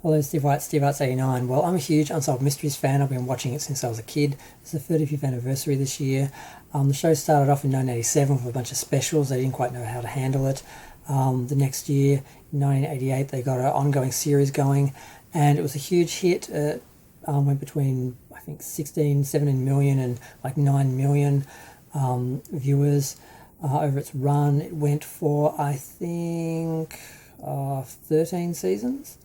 Hello, Steve White, Steve Arts 89. Well, I'm a huge Unsolved Mysteries fan. I've been watching it since I was a kid. It's the 35th anniversary this year. The show started off in 1987 with a bunch of specials. They didn't quite know how to handle it. The next year, in 1988, they got an ongoing series going, and it was a huge hit. It went between, I think, 16, 17 million and like 9 million viewers over its run. It went for, I think, 13 seasons.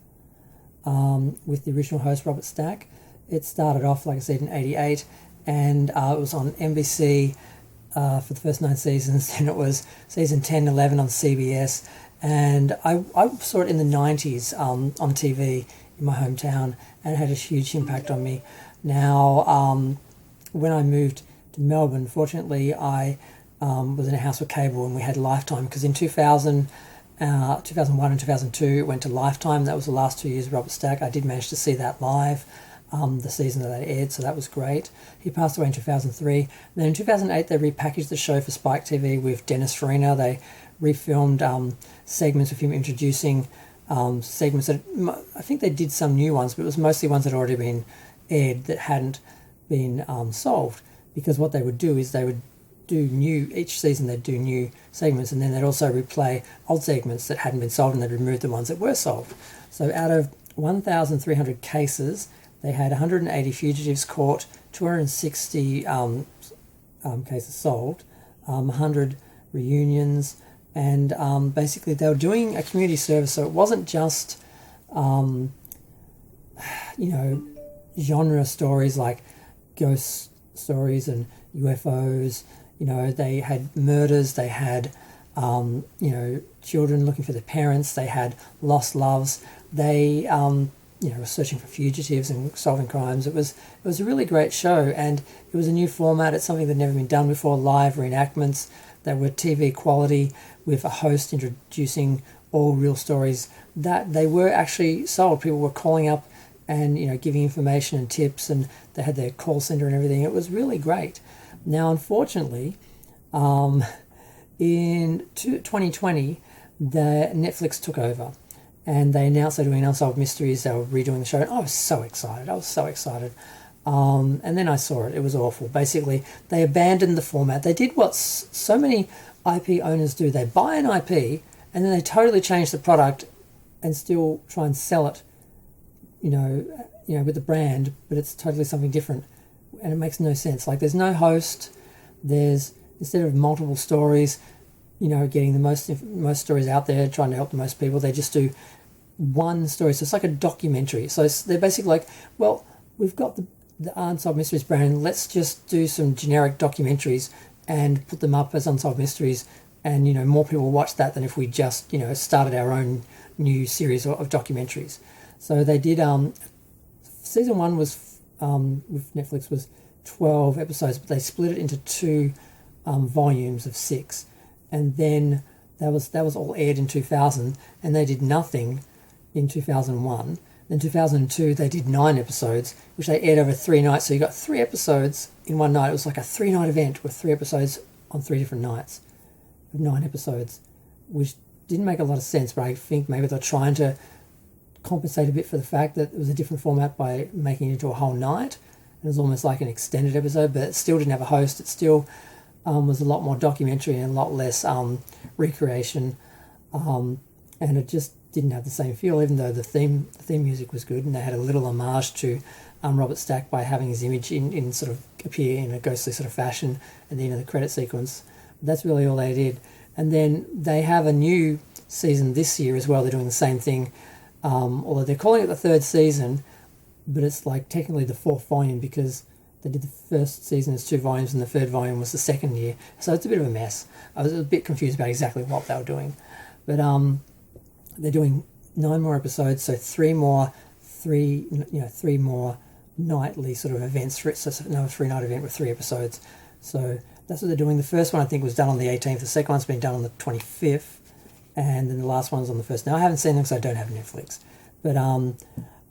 With the original host Robert Stack. It started off, like I said, in 88, and it was on NBC for the first 9 seasons. Then it was season 10 and 11 on CBS, and I saw it in the 90s on TV in my hometown, and it had a huge impact on me. Now, when I moved to Melbourne, fortunately I was in a house with cable, and we had Lifetime, because in 2001 and 2002 it went to Lifetime. That was the last 2 years of Robert Stack. I did manage to see that live, the season that aired, so that was great. He passed away in 2003. And then in 2008 they repackaged the show for Spike TV with Dennis Farina. They refilmed segments of him introducing segments that, I think they did some new ones, but it was mostly ones that had already been aired that hadn't been solved, because what they would do is they would do each season they'd do new segments, and then they'd also replay old segments that hadn't been solved, and they'd remove the ones that were solved. So out of 1,300 cases, they had 180 fugitives caught, 260 cases solved, 100 reunions, and basically they were doing a community service. So it wasn't just genre stories like ghost stories and UFOs. They had murders, they had, children looking for their parents, they had lost loves, they, were searching for fugitives and solving crimes. It was a really great show, and it was a new format. It's something that had never been done before, live reenactments that were TV quality, with a host introducing all real stories that they were actually solved. People were calling up and, giving information and tips, and they had their call center and everything. It was really great. Now, unfortunately, in 2020, Netflix took over, and they announced they're doing Unsolved Mysteries. They were redoing the show, and I was so excited. And then I saw it. It was awful. Basically, they abandoned the format. They did what so many IP owners do. They buy an IP, and then they totally change the product and still try and sell it, with the brand, but it's totally something different. And it makes no sense. Like, there's no host. There's, instead of multiple stories, getting the most stories out there, trying to help the most people, they just do one story. So it's like a documentary. So they're basically like, well, we've got the Unsolved Mysteries brand. Let's just do some generic documentaries and put them up as Unsolved Mysteries. And, more people will watch that than if we just, started our own new series of documentaries. So they did, season 1 was, with Netflix, was 12 episodes, but they split it into 2 volumes of 6, and then that was all aired in 2000, and they did nothing in 2001. Then 2002 they did 9 episodes, which they aired over 3 nights. So you got 3 episodes in one night. It was like a 3-night event with 3 episodes on 3 different nights, with 9 episodes, which didn't make a lot of sense. But I think maybe they're trying to compensate a bit for the fact that it was a different format by making it into a whole night. It was almost like an extended episode, but it still didn't have a host. It still was a lot more documentary and a lot less recreation, and it just didn't have the same feel, even though the theme music was good, and they had a little homage to Robert Stack by having his image in sort of appear in a ghostly sort of fashion at the end of the credit sequence. But that's really all they did. And then they have a new season this year as well. They're doing the same thing, although they're calling it the 3rd season, but it's like technically the 4th volume, because they did the first season as 2 volumes and the 3rd volume was the 2nd year. So it's a bit of a mess. I was a bit confused about exactly what they were doing. But they're doing 9 more episodes, so 3 more nightly sort of events. So it's another 3-night event with 3 episodes. So that's what they're doing. The first one, I think, was done on the 18th. The second one's been done on the 25th. And then the last one's on the 1st. Now, I haven't seen them because I don't have Netflix. But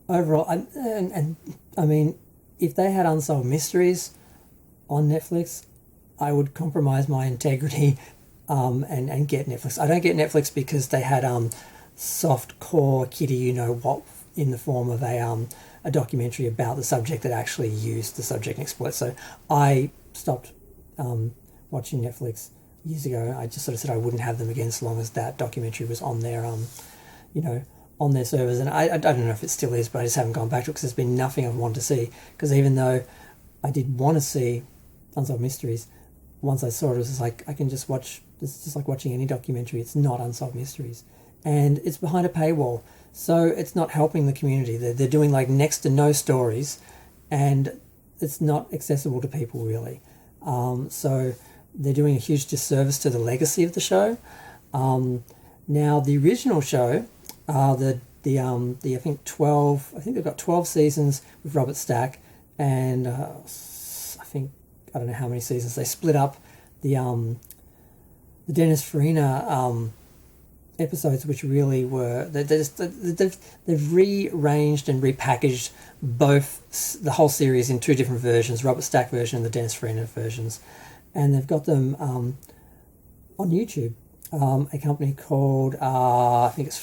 overall, I mean, if they had Unsolved Mysteries on Netflix, I would compromise my integrity and get Netflix. I don't get Netflix because they had soft core kiddie, you know what in the form of a documentary about the subject that actually used the subject and exploit. So I stopped watching Netflix years ago. I just sort of said I wouldn't have them again so long as that documentary was on their on their servers. And I don't know if it still is, but I just haven't gone back to it because there's been nothing I've wanted to see. Because even though I did want to see Unsolved Mysteries, once I saw it, it was just like, I can just watch, it's just like watching any documentary. It's not Unsolved Mysteries. And it's behind a paywall. So it's not helping the community. They're doing like next to no stories, and it's not accessible to people really. So they're doing a huge disservice to the legacy of the show. Now the original show, I think they've got 12 seasons with Robert Stack, and I don't know how many seasons. They split up the Dennis Farina episodes, which really were they've rearranged and repackaged the whole series in two different versions, Robert Stack version and the Dennis Farina versions, and they've got them on YouTube. A company called I think it's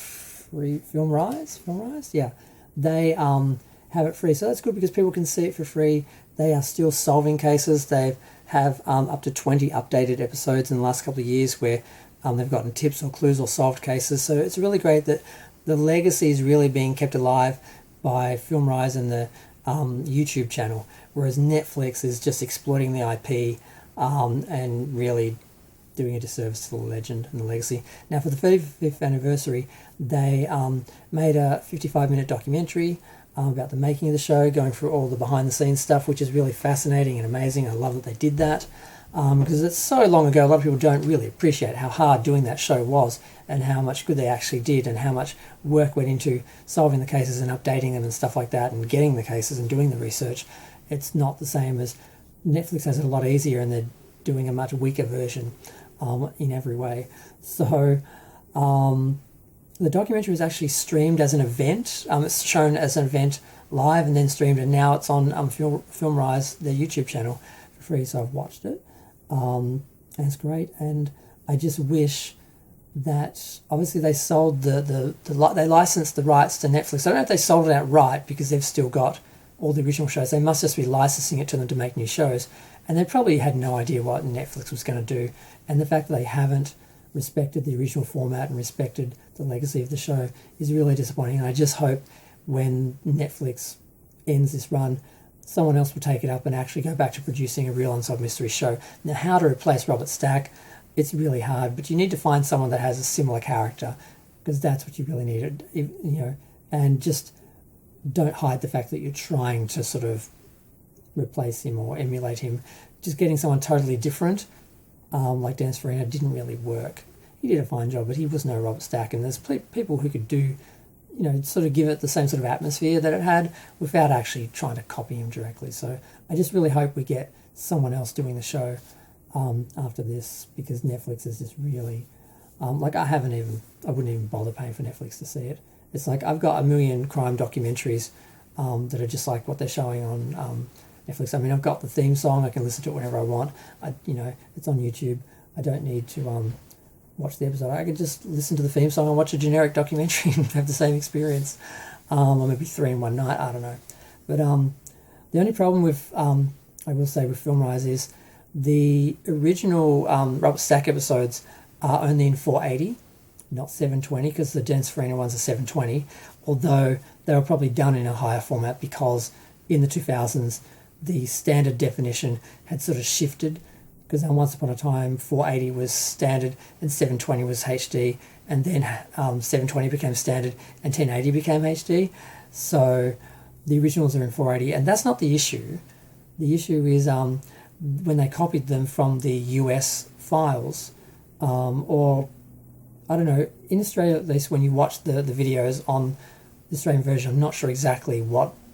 Filmrise, yeah, they have it free, so that's good because people can see it for free. They are still solving cases. They have up to 20 updated episodes in the last couple of years where they've gotten tips or clues or solved cases. So it's really great that the legacy is really being kept alive by Filmrise and the YouTube channel, whereas Netflix is just exploiting the IP and really doing a disservice to the legend and the legacy. Now, for the 35th anniversary, they made a 55-minute documentary about the making of the show, going through all the behind-the-scenes stuff, which is really fascinating and amazing. I love that they did that because it's so long ago. A lot of people don't really appreciate how hard doing that show was and how much good they actually did and how much work went into solving the cases and updating them and stuff like that and getting the cases and doing the research. It's not the same as Netflix has it a lot easier, and they're doing a much weaker version in every way. So the documentary was actually streamed as an event. It's shown as an event live and then streamed, and now it's on Filmrise, their YouTube channel, for free. So I've watched it, and it's great. And I just wish that obviously they sold they licensed the rights to Netflix. I don't know if they sold it outright because they've still got all the original shows. They must just be licensing it to them to make new shows, and they probably had no idea what Netflix was going to do. And the fact that they haven't respected the original format and respected the legacy of the show is really disappointing. And I just hope when Netflix ends this run, someone else will take it up and actually go back to producing a real Unsolved Mysteries show. Now, how to replace Robert Stack, it's really hard, but you need to find someone that has a similar character, because that's what you really need, and just don't hide the fact that you're trying to sort of replace him or emulate him. Just getting someone totally different, like Dennis Farina, didn't really work. He did a fine job, but he was no Robert Stack, and there's people who could do, sort of give it the same sort of atmosphere that it had without actually trying to copy him directly. So I just really hope we get someone else doing the show after this, because Netflix is just really, I wouldn't even bother paying for Netflix to see it. It's like I've got a million crime documentaries that are just like what they're showing on Netflix. I mean, I've got the theme song. I can listen to it whenever I want. It's on YouTube. I don't need to watch the episode. I can just listen to the theme song and watch a generic documentary and have the same experience. Or maybe 3 in one night. I don't know. But the only problem with, I will say, with Filmrise is the original Robert Stack episodes are only in 480, not 720, because the Dennis Farina ones are 720, although they were probably done in a higher format because in the 2000s, the standard definition had sort of shifted, because once upon a time 480 was standard and 720 was HD, and then 720 became standard and 1080 became HD. So the originals are in 480, and that's not the issue. The issue is when they copied them from the US files, or I don't know, in Australia at least, when you watch the videos on the Australian version, I'm not sure exactly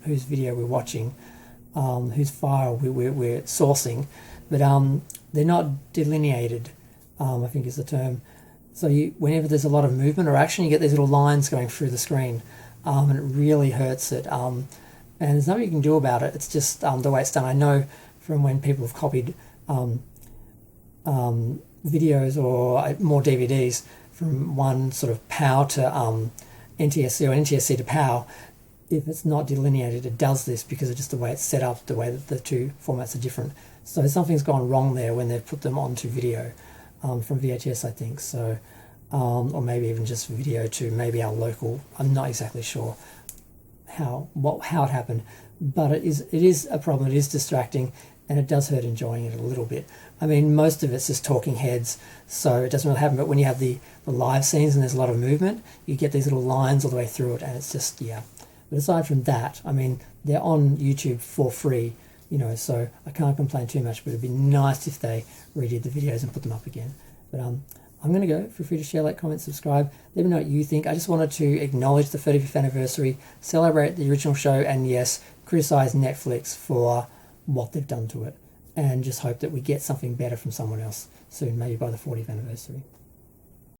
whose video we're watching, whose file we're sourcing, but they're not delineated, I think is the term. So whenever there's a lot of movement or action, you get these little lines going through the screen, and it really hurts it. And there's nothing you can do about it. It's just the way it's done. I know from when people have copied videos or more DVDs from one sort of PAL to NTSC or NTSC to PAL, if it's not delineated, it does this because of just the way it's set up, the way that the two formats are different. So something's gone wrong there when they've put them onto video from VHS, I think. So, or maybe even just video to maybe our local. I'm not exactly sure how it happened, but it is a problem. It is distracting, and it does hurt enjoying it a little bit. I mean, most of it's just talking heads, so it doesn't really happen. But when you have the live scenes and there's a lot of movement, you get these little lines all the way through it, and it's just, yeah. But aside from that, I mean, they're on YouTube for free, you know, so I can't complain too much, but it'd be nice if they redid the videos and put them up again. But I'm going to go. Feel free to share, like, comment, subscribe. Let me know what you think. I just wanted to acknowledge the 35th anniversary, celebrate the original show, and yes, criticise Netflix for what they've done to it, and just hope that we get something better from someone else soon, maybe by the 40th anniversary.